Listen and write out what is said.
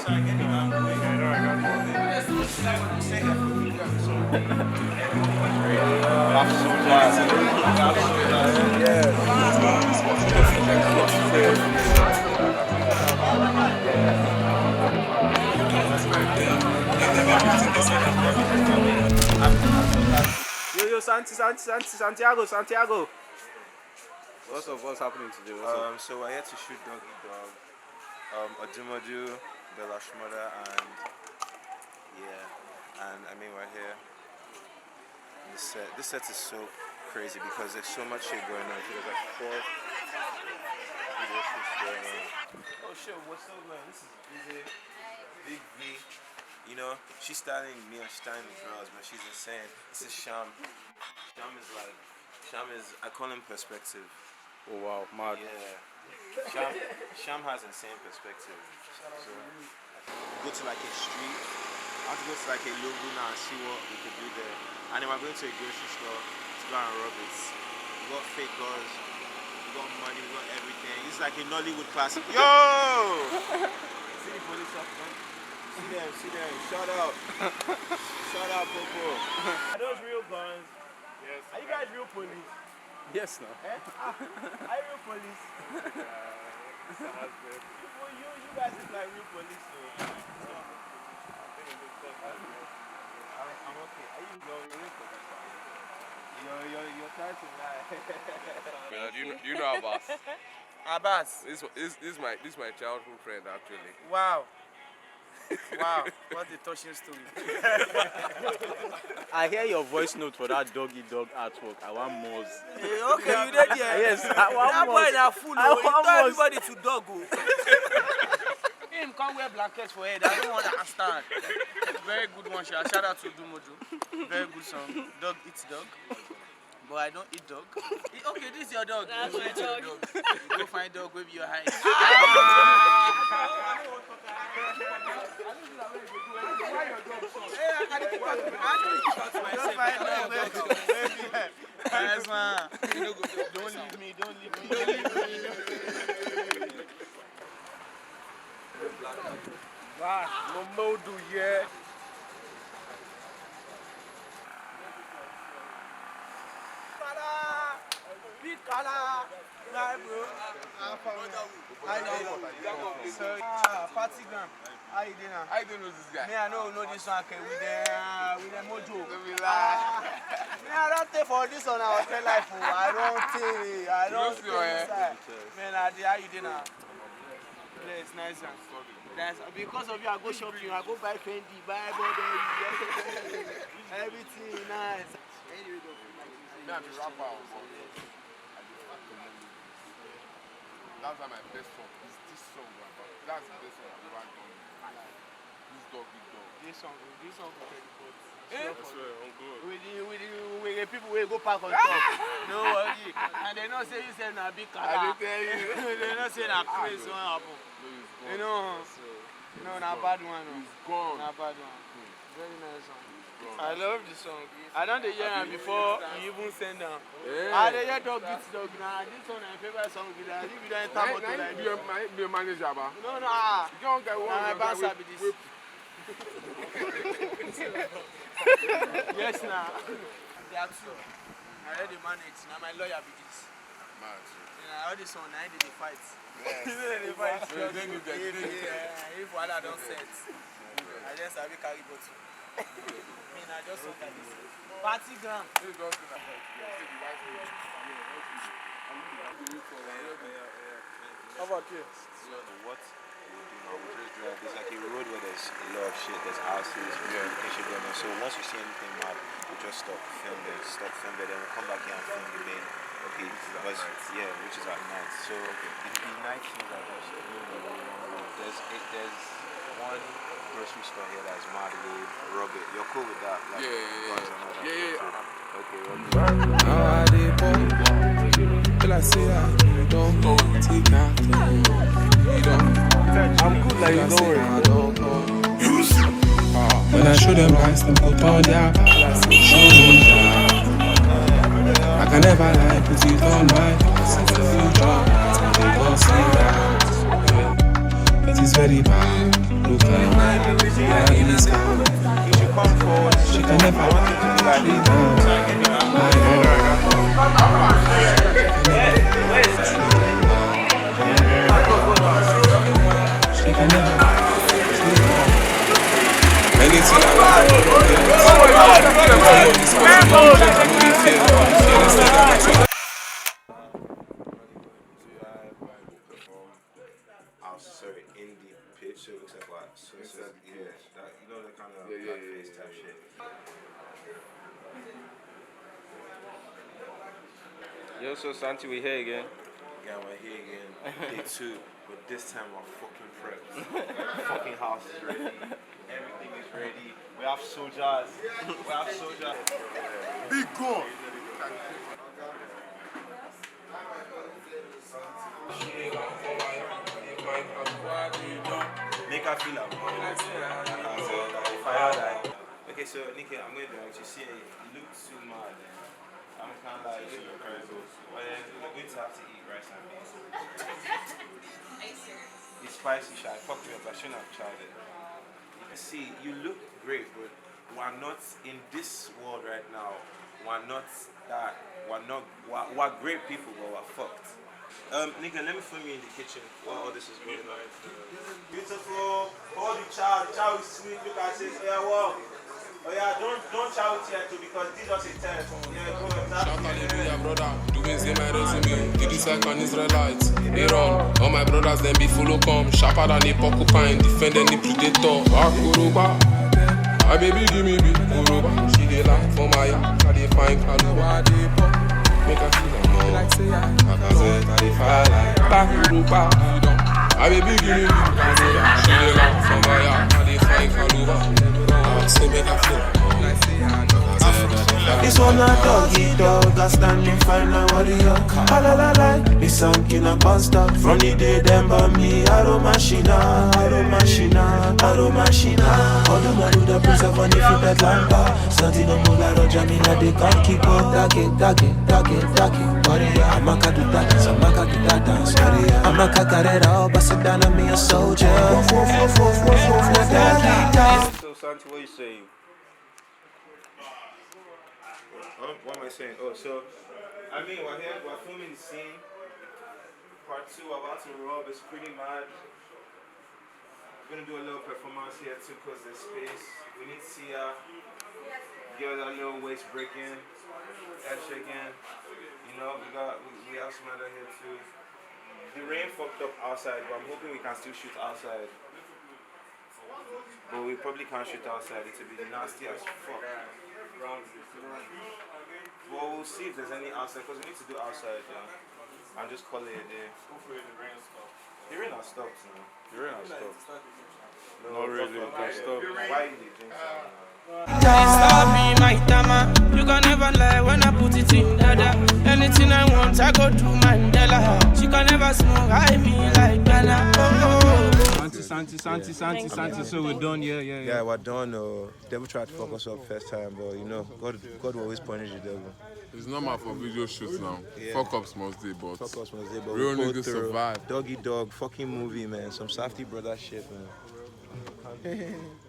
Yo, Santiago. What's happening today? So we're here to shoot Dog Eat Dog, Odumodublvck, and I mean we're here. This set is so crazy because there's so much shit going on. There's like 4 video shoots going on. Oh shit, what's still going on? This is Busy, Big V. You know, she's styling me and she's styling the girls, but she's insane. This is Sham. Sham is, I call him perspective. Oh wow, mad. Yeah. Sham has insane perspective. So, go to like a street. I want to go to like a logo now and see what we could do there. And then we're going to a grocery store to go and rob it. We got fake guns, we got money, we got everything. It's like a Nollywood classic. Yo! See the police officer? See them. Shut up. Shut up, Popo. Are those real guns? Yes. Are you guys real police? Yes, no. Are you real police? You guys look like real police. I'm okay. Are you real police? You're trying to lie. Do you know Abbas? Abbas. This is my childhood friend actually. Wow. Wow, what a touching story. I hear your voice note for that Dog Eat Dog artwork. I want more. Okay, you did there. Yes, I want that more. That boy na full. He tell everybody to dog. Him can't wear blankets for head. I don't understand. Very good one, shout out to Odumodublvck. Very good song. Dog eats dog. But I don't eat dog. Okay, this is your dog. That's my dog. You go find dog with your height. Don't leave me. Wow, no more do yet. Big color. Nah, bro. I know. So, party gram. How you doing now? I don't know this guy. Me, I don't know this one. Okay, with the mojo. Don't be lying. Me, I don't take for this one. I was tell life. I don't take. Man, how you doing now? Yeah, it's nice one. Because of you, I go shopping. I go buy Fendi, buy body, everything nice. Me, I'm a rapper or something. That's my best song. This song, rapper. That's the best song I've ever done. This Dog Eat Dog. This song will take the boat. I swear, I'm good. With the people will go park on top. No worry. And they don't say you say na big car. I didn't tell you. They don't say na crazy one happen. You know, na bad one. It's gone. Na bad one. Very nice one. I love this song. I don't hear am before you even send them. Yeah. I dey hear Dog Eat Dog now. This one my favorite song. If you don't enter motor like this. Be a manager, ba? No. You don't get one. My boss be this. Yes, now. There are 2. I already manage. Now my lawyer be this. Man, All this one, I did the fight. yes. They fight. If If Wala don't set, I just have a carry bottle. I just want like this. Party gram. How about you? So what we just drive. There's like a road where there's a lot of shit. There's houses, communication going on. So once we see anything mad, we just stop filming, then we come back here and film the main. Okay, which is at night. So the night things are just there's one grocery store here that's mad. We rob it. You're cool with that? Like, Okay, Till I say I don't go take nothing. I'm good, like, don't worry. When I show them lies, them put all their show me down. I can never lie, cause you don't mind. Since the future, they gon' see that. is very bad. Look at my this girl. You should come forward. She can never I want you to be like treat her. My girl. She can never treat her. Anything I want to do, sorry, indie pitch, so it looks like what? So yeah, that, you know, the kind of blackface type shit. Yo, so Santi, we here again. Yeah, we're here again, day 2, but this time we're fucking prepped. Fucking house is ready, everything is ready. We have soldiers. Be gone. Make her feel like okay, so Nikki, I'm going to you see, you look too mad. I'm kind of like, you look crazy. But then we're going to have to eat rice and beans. It's spicy, shy. Fuck me up, I shouldn't have tried it. See, you look great, but we're not in this world right now. We're not that. We're great people, but we're fucked. Nigga, let me film you in the kitchen while all this is going on. Beautiful. Hold the child. The child is sweet. Look at this. Yeah, well. Oh yeah, don't chow it here too because this is a test. Yeah, go Shout hallelujah, brother. Doing say my resume. DED II Israelites. Iran. All my brothers then be full of come. Sharper than a porcupine. Defend any predator. Akuruba. My baby give me big Kuruba. She dey laugh for my yard. I dey find Kaluba. Make her feel like like say I dey fire like Bakuruba. My baby give me big Kuruba. She dey laugh for my yard. I dey find Kaluba. Say make her feel like say I This one a doggy dog, a standing fine and warrior. La la la, this song in a bust-up. From the day them burn me, Aromashina. Odumodublvck of on the flipped lampa. Something no more like Jamila, they can't keep up. Dake, warrior. Amaka do that dance, Amaka do that dance, warrior. Amaka carrera, Basadana, me a soldier. So Santi, what you saying? What am I saying? Oh, so, I mean, we're here, we're filming the scene. Part 2, we're about to rob, it's pretty mad. We're gonna do a little performance here too, cause there's space. We need to see give that little waist breaking, head shaking. You know, we have some other here too. The rain fucked up outside, but I'm hoping we can still shoot outside. But we probably can't shoot outside, it'll be nasty as fuck. Well, we'll see if there's any outside, because we need to do outside, and just call it a day. Hopefully the rain stops. The rain has stopped, man. The rain has stopped. No, not really, it can stop. Why do you think so? Stop me, my tama. You can never lie when I put it in dada. Anything I want, I go to Mandela. She can never smoke, I me like Bella. Santi, so we're done, yeah. Yeah, we're done. Devil tried to fuck us up first time, but you know, God will always punish the devil. It's normal for video shoots now. Yeah. Fuck ups must be, but Real niggas survive. Doggy dog, fucking movie, man. Some safety brother shit, man.